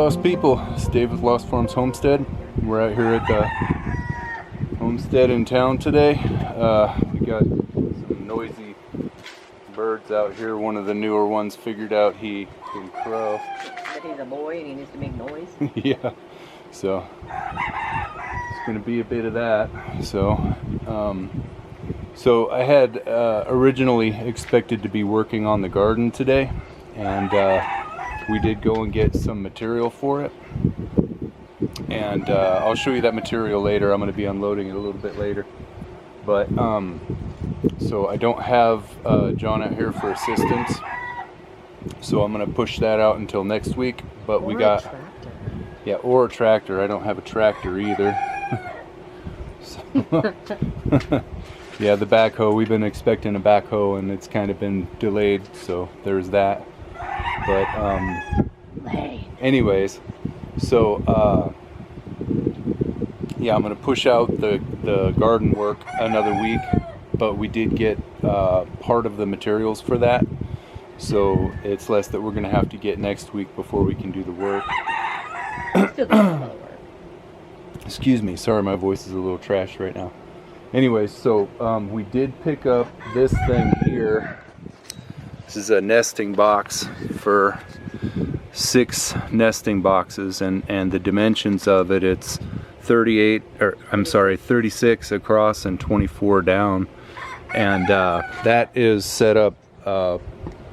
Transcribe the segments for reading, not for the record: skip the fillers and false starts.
Lost people. It's Dave with Lost Farms Homestead. We're out here at the homestead in town today. We got some noisy birds out here. One of the newer ones figured out he can crow. That he's a boy and he needs to make noise. Yeah, so it's going to be a bit of that. So I had originally expected to be working on the garden today, and we did go and get some material for it, and I'll show you that material later. I'm going to be unloading it a little bit later, but so I don't have John out here for assistance, so I'm going to push that out until next week. But we got a tractor. Yeah, or a tractor. I don't have a tractor either. So, yeah, the backhoe, we've been expecting a backhoe and it's kind of been delayed, so there's that. But anyways, so yeah, I'm gonna push out the garden work another week, but we did get part of the materials for that, so it's less that we're gonna have to get next week before we can do the work. Excuse me, sorry, my voice is a little trashed right now. Anyways, so we did pick up this thing here. This is a nesting box for 6 nesting boxes, and the dimensions of it, it's 36 across and 24 down, and that is set up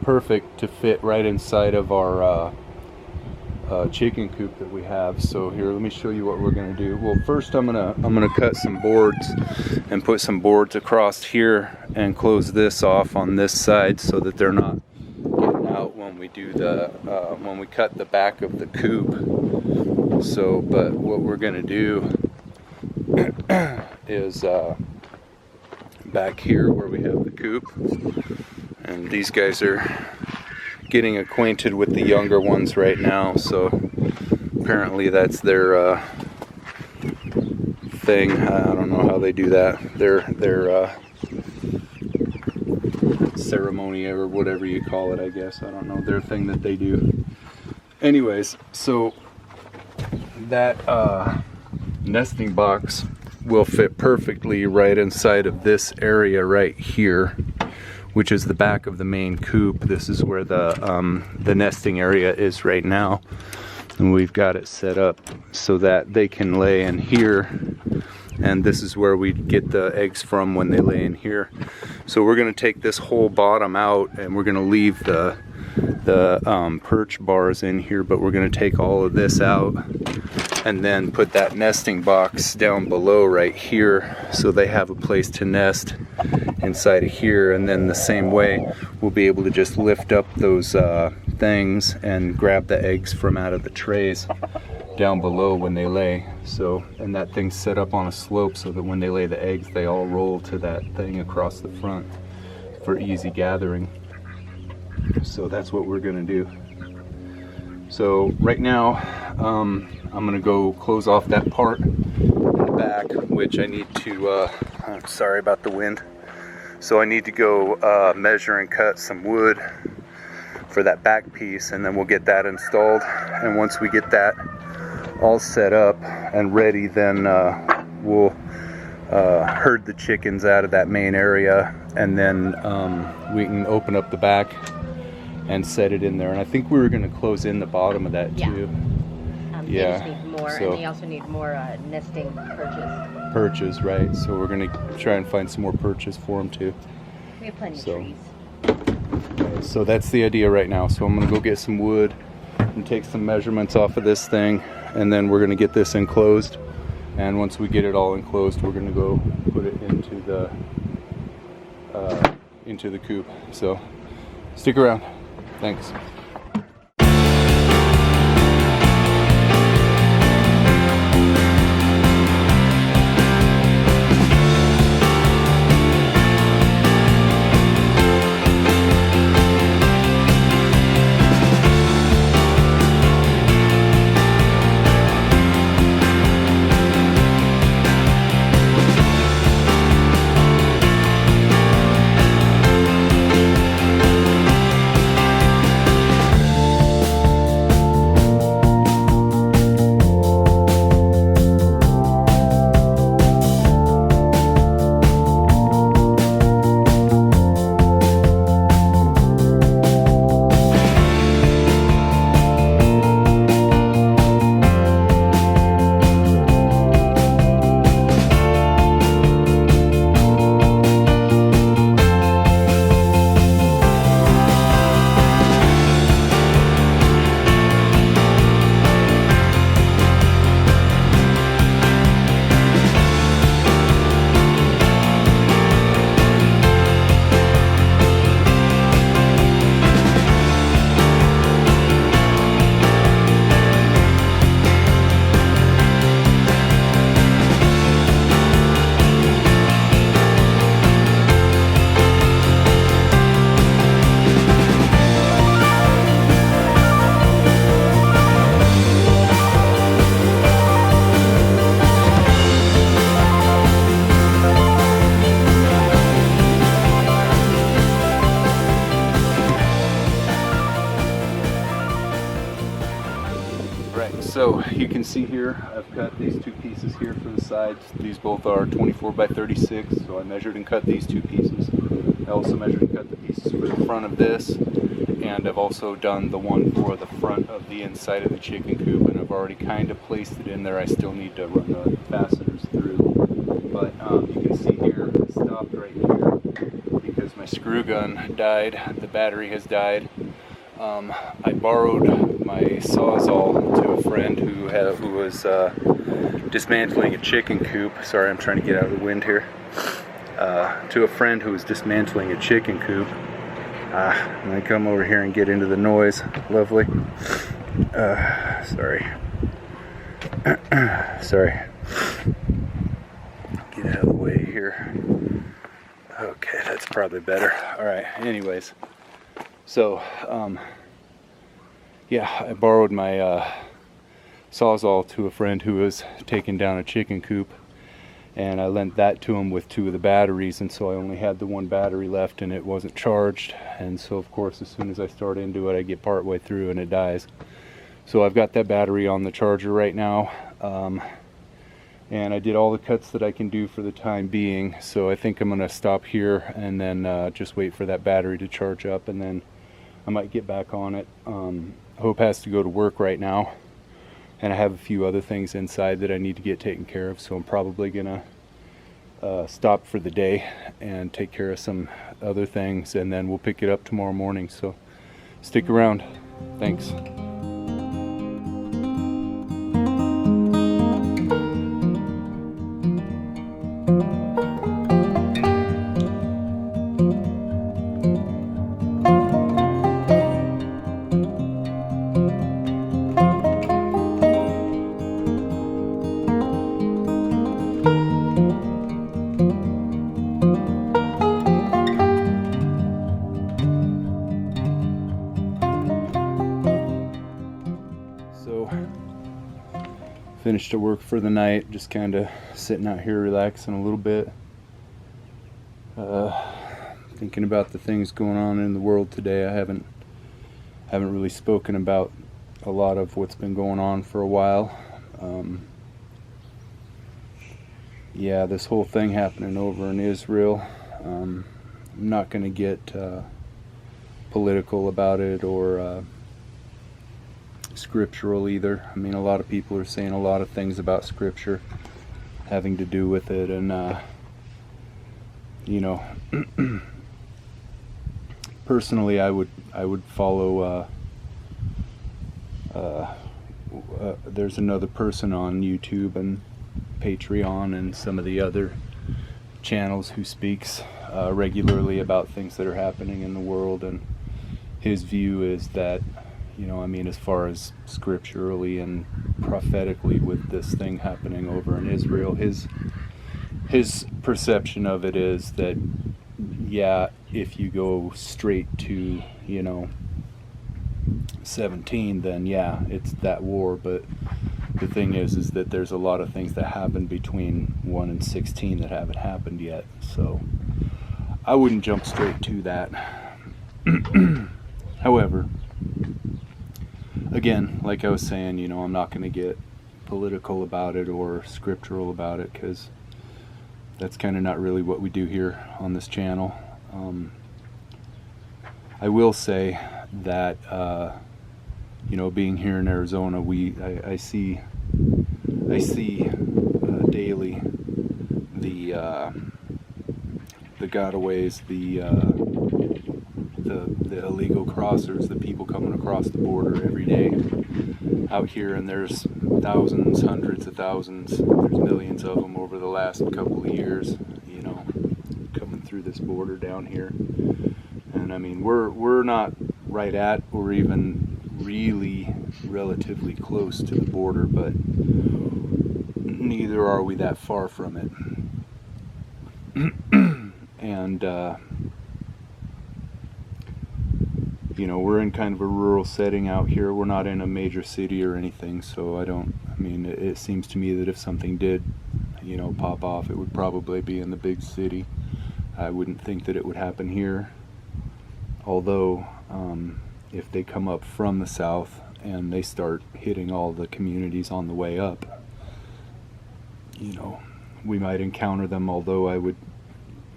perfect to fit right inside of our chicken coop that we have. So here, let me show you what we're gonna do. Well, first I'm gonna cut some boards and put some boards across here and close this off on this side so that they're not getting out when we do the when we cut the back of the coop. So, but what we're gonna do is back here where we have the coop, and these guys are getting acquainted with the younger ones right now, so apparently that's their thing. I don't know how they do that. Their ceremony or whatever you call it, I guess. I don't know, their thing that they do. Anyways, so that nesting box will fit perfectly right inside of this area right here, which is the back of the main coop. This is where the nesting area is right now, and we've got it set up so that they can lay in here, and this is where we get the eggs from when they lay in here. So we're going to take this whole bottom out, and we're going to leave the perch bars in here, but we're going to take all of this out and then put that nesting box down below right here so they have a place to nest inside of here. And then the same way we'll be able to just lift up those things and grab the eggs from out of the trays down below when they lay. So, and that thing's set up on a slope so that when they lay the eggs, they all roll to that thing across the front for easy gathering. So that's what we're gonna do. So right now I'm gonna go close off that part in the back, which I need to I'm sorry about the wind. So I need to go measure and cut some wood for that back piece, and then we'll get that installed. And once we get that all set up and ready, then we'll herd the chickens out of that main area, and then we can open up the back and set it in there. And I think we were going to close in the bottom of that too. Yeah. They just need more, so, and they also need more nesting perches. Right. So we're going to try and find some more perches for them too. We have plenty of trees. So that's the idea right now. So I'm going to go get some wood and take some measurements off of this thing, and then we're going to get this enclosed. And once we get it all enclosed, we're going to go put it into the coop. So stick around. Thanks. you can see here, I've cut these two pieces here for the sides. These both are 24 by 36, so I measured and cut these two pieces. I also measured and cut the pieces for the front of this, and I've also done the one for the front of the inside of the chicken coop, and I've already kind of placed it in there. I still need to run the fasteners through, but you can see here, I stopped right here because my screw gun died. The battery has died. I borrowed my Sawzall to a friend who was dismantling a chicken coop. Sorry, I'm trying to get out of the wind here. To a friend who was dismantling a chicken coop. And I come over here and get into the noise. Lovely. Sorry. Sorry. Get out of the way here. Okay, that's probably better. Alright, anyways. So, yeah, I borrowed my Sawzall to a friend who was taking down a chicken coop, and I lent that to him with two of the batteries, and so I only had the one battery left and it wasn't charged, and so of course as soon as I start into it I get part way through and it dies. So I've got that battery on the charger right now, and I did all the cuts that I can do for the time being, so I think I'm going to stop here and then just wait for that battery to charge up, and then I might get back on it. Hope has to go to work right now, and I have a few other things inside that I need to get taken care of, so I'm probably gonna stop for the day and take care of some other things, and then we'll pick it up tomorrow morning. So stick around. Thanks. Finished to work for the night, just kind of sitting out here relaxing a little bit, thinking about the things going on in the world today. I haven't really spoken about a lot of what's been going on for a while. Yeah, this whole thing happening over in Israel, I'm not going to get political about it or scriptural either. I mean, a lot of people are saying a lot of things about scripture having to do with it, and you know, personally I would follow there's another person on YouTube and Patreon and some of the other channels who speaks regularly about things that are happening in the world, and his view is that, you know, I mean, as far as scripturally and prophetically with this thing happening over in Israel, his perception of it is that, yeah, if you go straight to, you know, 17, then yeah, it's that war, but the thing is that there's a lot of things that happen between 1 and 16 that haven't happened yet, so I wouldn't jump straight to that. However, again, like I was saying, you know, I'm not going to get political about it or scriptural about it, because that's kind of not really what we do here on this channel. I will say that, you know, being here in Arizona, I see daily the gotaways, the illegal crossers, the people coming across the border every day out here, and there's thousands, hundreds of thousands, there's millions of them over the last couple of years, you know, coming through this border down here. And I mean, we're not right at or even really relatively close to the border, but neither are we that far from it. And you know, we're in kind of a rural setting out here. We're not in a major city or anything, so I mean, it seems to me that if something did, you know, pop off, it would probably be in the big city. I wouldn't think that it would happen here, although if they come up from the south and they start hitting all the communities on the way up, you know, we might encounter them, although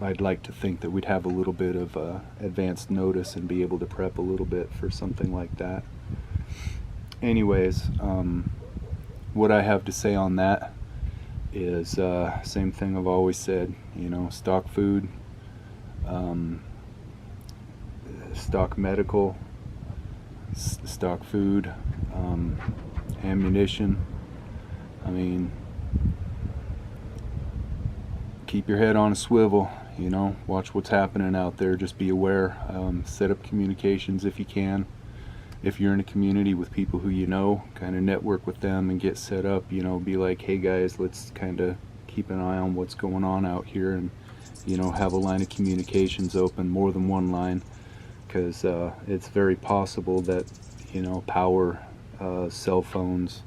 I'd like to think that we'd have a little bit of advanced notice and be able to prep a little bit for something like that. Anyways, what I have to say on that is same thing I've always said, you know, stock food, stock medical, stock food, ammunition. I mean, keep your head on a swivel, you know, watch what's happening out there, just be aware, set up communications if you can. If you're in a community with people who you know, kind of network with them and get set up, you know, be like, hey guys, let's kind of keep an eye on what's going on out here, and, you know, have a line of communications open, more than one line, because it's very possible that, you know, power, cell phones,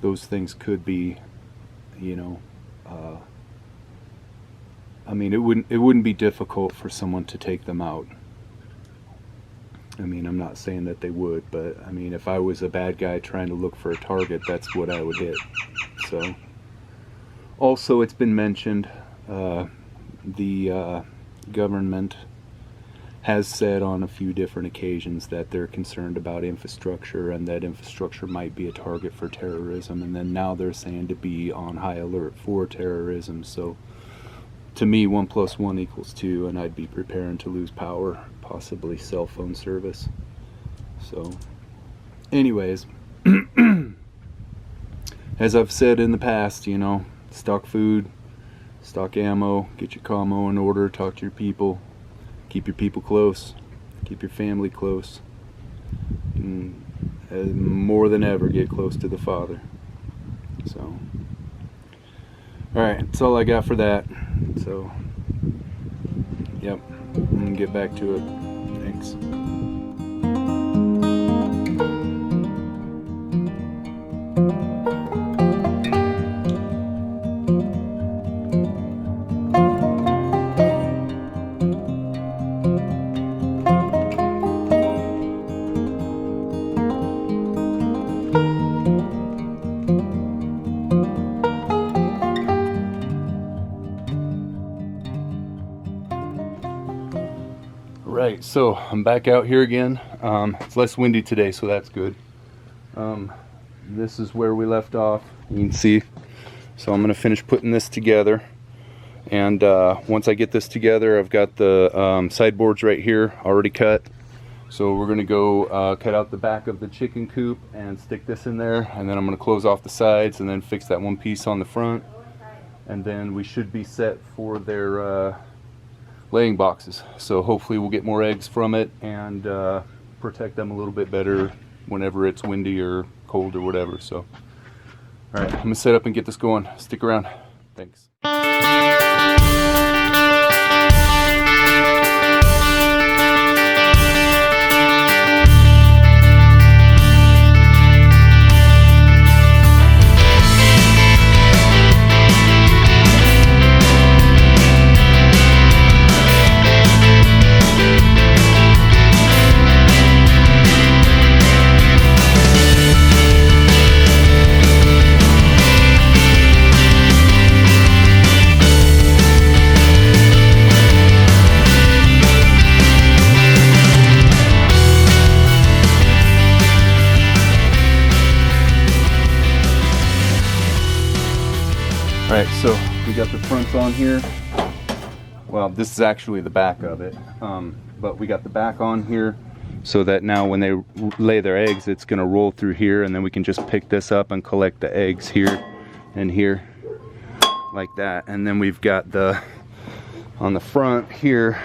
those things could be, you know, I mean, it wouldn't be difficult for someone to take them out. I mean, I'm not saying that they would, but I mean, if I was a bad guy trying to look for a target, that's what I would hit. So, also, it's been mentioned, the government has said on a few different occasions that they're concerned about infrastructure, and that infrastructure might be a target for terrorism, and then now they're saying to be on high alert for terrorism. So to me, 1 + 1 = 2, and I'd be preparing to lose power, possibly cell phone service. So anyways, as I've said in the past, you know, stock food, stock ammo, get your commo in order, talk to your people, keep your people close, keep your family close, and more than ever, get close to the Father. So, alright, that's all I got for that. So, yep, I'm gonna get back to it. Thanks. Right, so I'm back out here again. It's less windy today, so that's good. This is where we left off, you can see. So I'm going to finish putting this together, and once I get this together, I've got the sideboards right here already cut. So we're going to go cut out the back of the chicken coop and stick this in there, and then I'm going to close off the sides and then fix that one piece on the front, and then we should be set for their laying boxes. So hopefully we'll get more eggs from it and protect them a little bit better whenever it's windy or cold or whatever. So alright, I'm gonna set up and get this going. Stick around. Thanks. Alright, so we got the fronts on here. Well, this is actually the back of it, but we got the back on here so that now when they lay their eggs, it's going to roll through here, and then we can just pick this up and collect the eggs here and here like that. And then we've got the, on the front here,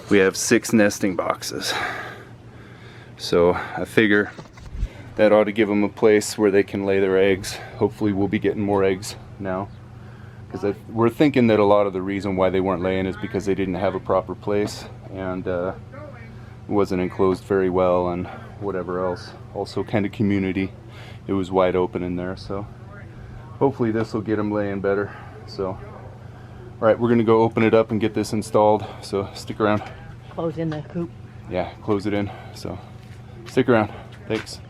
we have 6 nesting boxes. So I figure that ought to give them a place where they can lay their eggs. Hopefully we'll be getting more eggs now, because we're thinking that a lot of the reason why they weren't laying is because they didn't have a proper place, and it wasn't enclosed very well, and whatever else. Also kind of community, it was wide open in there. So hopefully this will get them laying better. So all right, we're gonna go open it up and get this installed, so stick around. Close in the coop. Yeah, close it in, so stick around. Thanks.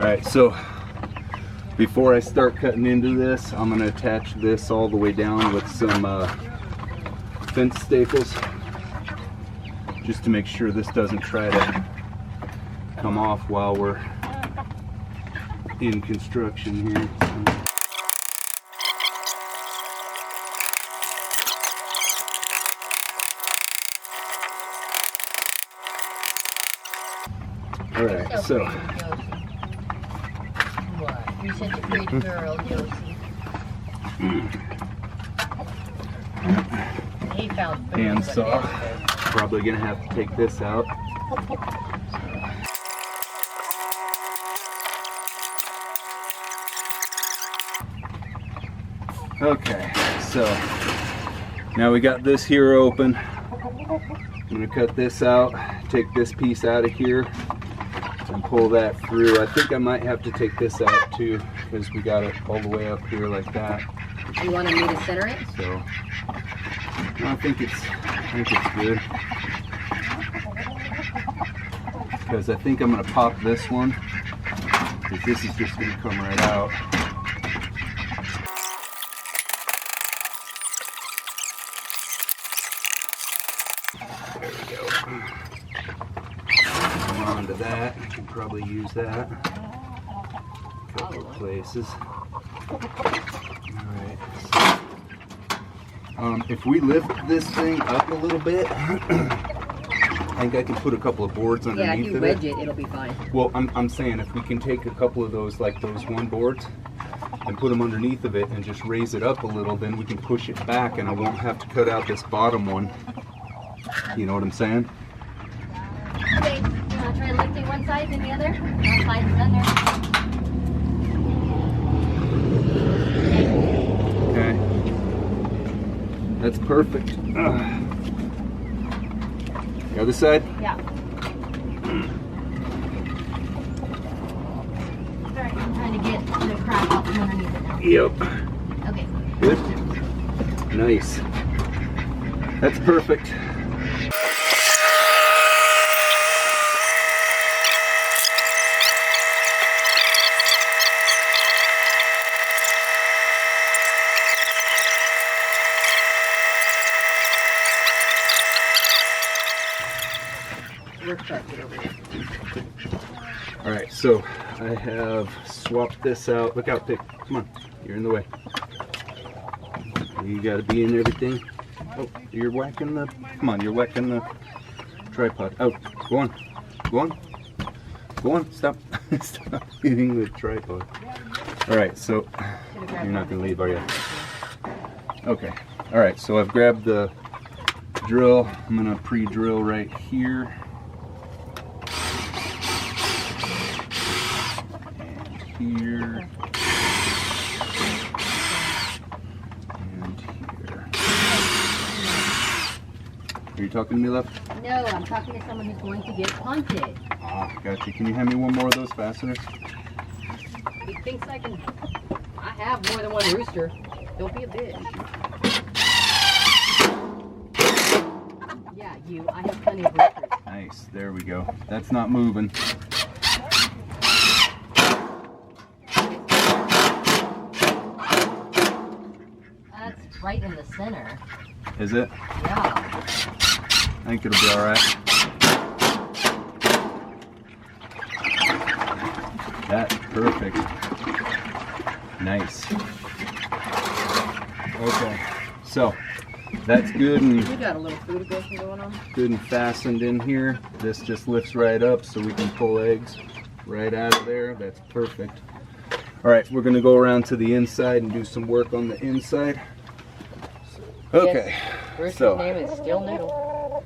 Alright, so before I start cutting into this, I'm going to attach this all the way down with some fence staples, just to make sure this doesn't try to come off while we're in construction here. Alright, so what? You're such a pretty girl, Josie. He found food. handsaw. Probably gonna have to take this out. Okay, so now we got this here open. I'm gonna cut this out, take this piece out of here, and pull that through. I think I might have to take this out too, because we got it all the way up here like that. You wanted me to center it? So I think it's good. Because I think I'm gonna pop this one, because this is just gonna come right out. There we go. On to that. I can probably use that. A couple of places. Alright. If we lift this thing up a little bit, I think I can put a couple of boards underneath it. Yeah, if you wedge it, it'll be fine. Well, I'm saying if we can take a couple of those, like those one boards, and put them underneath of it and just raise it up a little, then we can push it back and I won't have to cut out this bottom one. You know what I'm saying? Okay, you want to try lifting one side and the other? One side is under. Okay. That's perfect. The other side? Yeah. Alright, I'm trying to get the crap out from underneath it now. Yep. Okay. Good. Nice. That's perfect. Alright, so I have swapped this out. Look out, Pick. Come on. You're in the way. You gotta be in everything. Oh, you're whacking the... Come on, you're whacking the tripod. Out. Go on. Go on. Go on. Stop. Stop hitting the tripod. Alright, so... You're not gonna leave, are you? Okay. Alright, so I've grabbed the drill. I'm gonna pre-drill right here. Here and here. Are you talking to me, left? No, I'm talking to someone who's going to get punted. Ah, gotcha. Can you hand me one more of those fasteners? He thinks I can. I have more than one rooster. Don't be a bitch. Yeah, you. I have plenty of roosters. Nice. There we go. That's not moving. Right in the center. Is it? Yeah. I think it'll be all right. That's perfect. Nice. Okay. So that's good and we got a little food aggression going on. Good and fastened in here. This just lifts right up so we can pull eggs right out of there. That's perfect. All right, we're gonna go around to the inside and do some work on the inside. Okay, yes. So name is still Noodle. All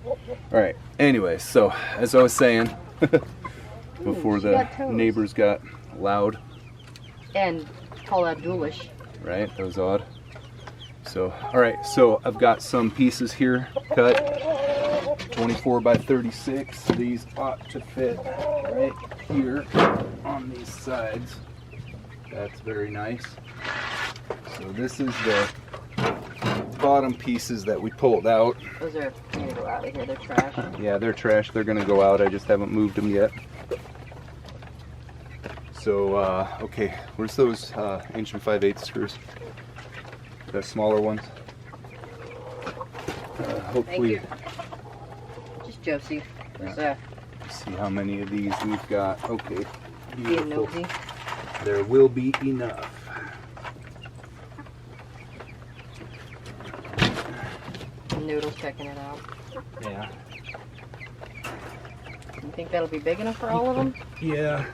right. Anyway, so as I was saying, before the neighbors got loud and call Abdulish. Right, that was odd. So, all right. So I've got some pieces here cut, 24 by 36. These ought to fit right here on these sides. That's very nice. So this is the bottom pieces that we pulled out. Those are gonna go out of here. They're trash. Yeah, they're trash. They're gonna go out. I just haven't moved them yet. So, okay, where's those inch and 5/8 screws? The smaller ones. Hopefully. Just Josie. Yeah. See how many of these we've got. Okay. Beautiful. There will be enough. Noodle's checking it out. Yeah. You think that'll be big enough for all of them? Yeah.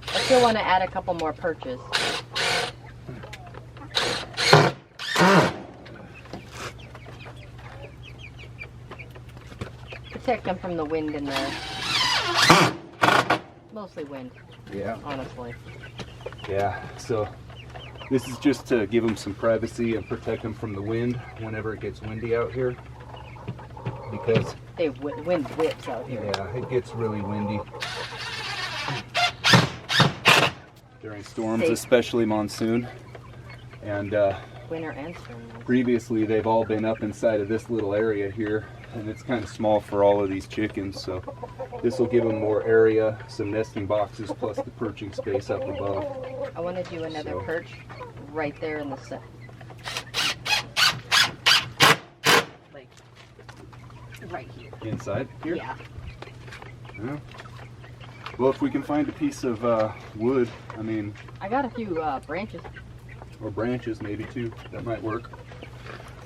I still want to add a couple more perches. Protect them from the wind and the... Mostly wind. Yeah. Honestly. Yeah, so this is just to give them some privacy and protect them from the wind whenever it gets windy out here. Because wind whips out here. Yeah, it gets really windy during storms, especially monsoon. And winter and spring. Previously, they've all been up inside of this little area here, and it's kind of small for all of these chickens. So this will give them more area, some nesting boxes, plus the perching space up above. I want to do another perch right there in the center. Right here. Inside here? Yeah. Yeah. Well, if we can find a piece of wood, I mean... I got a few branches. Or branches maybe too, that might work.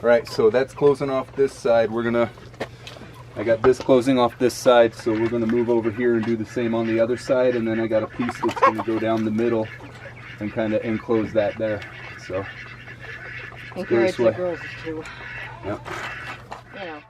Alright, so that's closing off this side. I got this closing off this side, so we're gonna move over here and do the same on the other side, and then I got a piece that's gonna go down the middle and kind of enclose that there. So, encourage the girls to, yep. You know.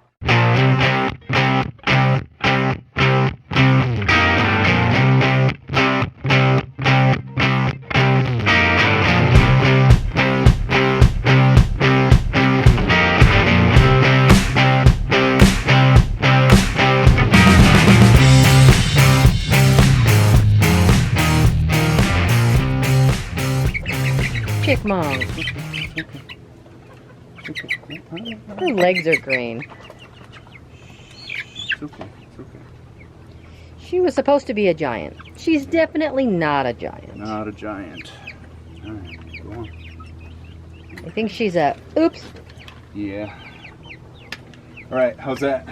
Chickmunk. Her legs are green. It's okay. It's okay. She was supposed to be a giant. She's definitely not a giant. Not a giant. All right, go on. I think she's a... Oops. Yeah. All right, how's that?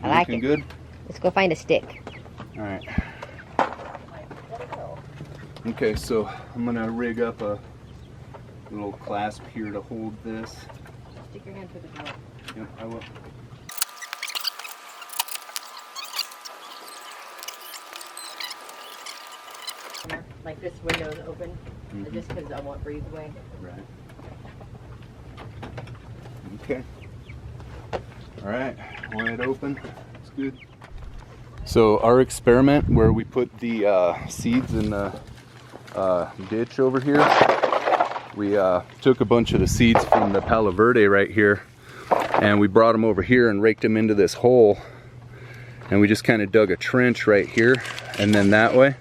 I like it. Looking good? Let's go find a stick. All right. Okay, so I'm gonna rig up a little clasp here to hold this. Stick your hand through the door. Yep, I will. Like this window is open, just because I want breezeway. Right. Okay. All right, wide open. It's good. So our experiment where we put the seeds in the ditch over here, we took a bunch of the seeds from the Palo Verde right here, and we brought them over here and raked them into this hole, and we just kind of dug a trench right here and then that way,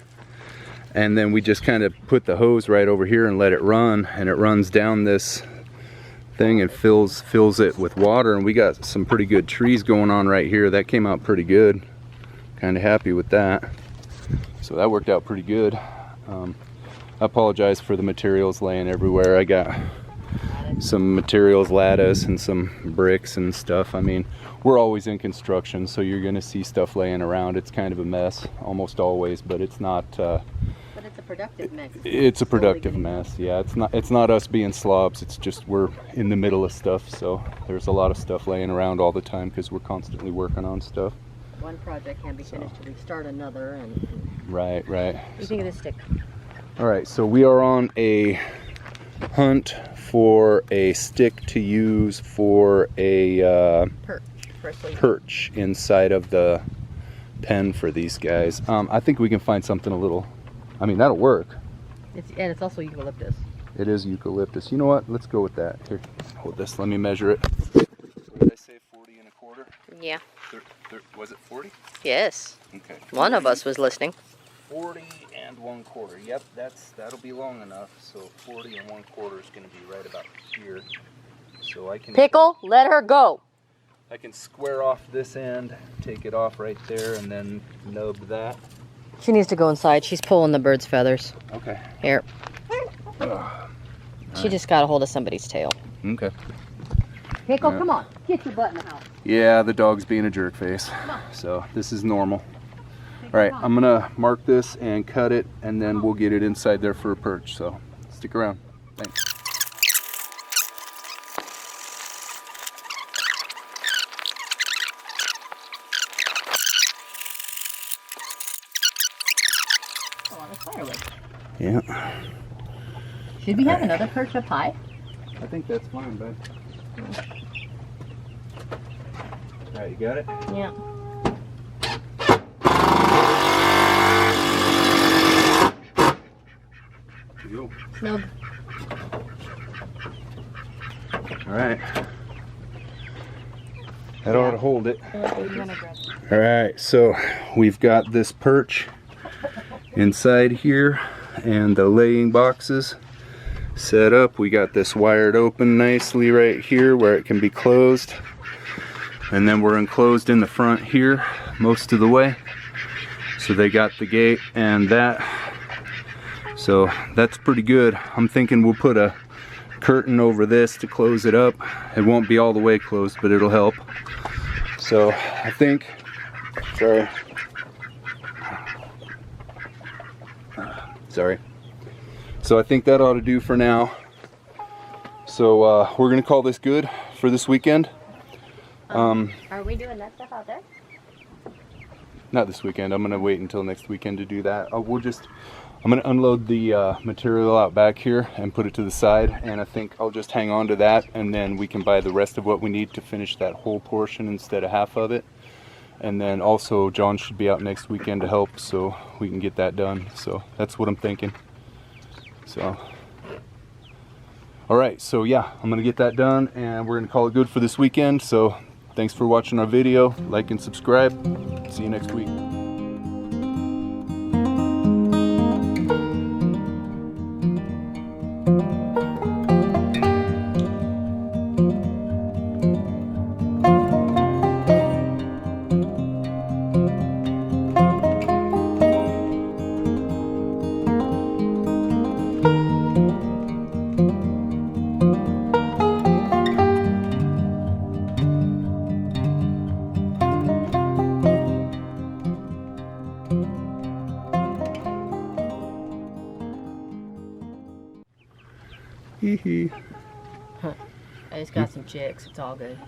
and then we just kind of put the hose right over here and let it run, and it runs down this thing and fills it with water, and we got some pretty good trees going on right here. That came out pretty good. Kind of happy with that. So that worked out pretty good. I apologize for the materials laying everywhere. I got some materials, lattice and some bricks and stuff. I mean, we're always in construction, so you're gonna see stuff laying around. It's kind of a mess almost always, but it's not but it's a productive mess. It's a productive mess. Yeah, it's not us being slobs. It's just we're in the middle of stuff, so there's a lot of stuff laying around all the time because we're constantly working on stuff. One project can't be finished till we start another, and right. What do you think of this stick? All right, so we are on a hunt for a stick to use for a perch inside of the pen for these guys. I think we can find something a little, I mean, that'll work. And it's also eucalyptus. It is eucalyptus. You know what? Let's go with that. Here, hold this. Let me measure it. What did I say? 40 1/4? Yeah. Was it 40? Yes. Okay. One of us was listening. 40 1/4. Yep, that'll be long enough. So 40 1/4 is going to be right about here. So I can Pickle, let her go. I can square off this end, take it off right there, and then nub that. She needs to go inside. She's pulling the bird's feathers. Okay. Here. She just got a hold of somebody's tail. Okay. Pickle, come on. Get your butt in the house. Yeah, the dog's being a jerk face. So this is normal. All right, I'm gonna mark this and cut it, and then we'll get it inside there for a perch. So stick around. Thanks. Yeah. Should we have another perch up high? I think that's fine, bud. All right, you got it? Yeah. No. All right. That ought to hold it. All right, so we've got this perch inside here and the laying boxes set up. We got this wired open nicely right here where it can be closed, and then we're enclosed in the front here most of the way. So they got the gate and that, so that's pretty good. I'm thinking we'll put a curtain over this to close it up. It won't be all the way closed, but it'll help. So I think, sorry. So I think that ought to do for now. So we're gonna call this good for this weekend. Are we doing that stuff out there? Not this weekend. I'm gonna wait until next weekend to do that. I'm gonna unload the material out back here and put it to the side, and I think I'll just hang on to that, and then we can buy the rest of what we need to finish that whole portion instead of half of it. And then also John should be out next weekend to help, so we can get that done. So that's what I'm thinking. So, all right, so yeah, I'm gonna get that done, and we're gonna call it good for this weekend. So thanks for watching our video. Like and subscribe. See you next week. Hee hee. I just got some chicks. It's all good.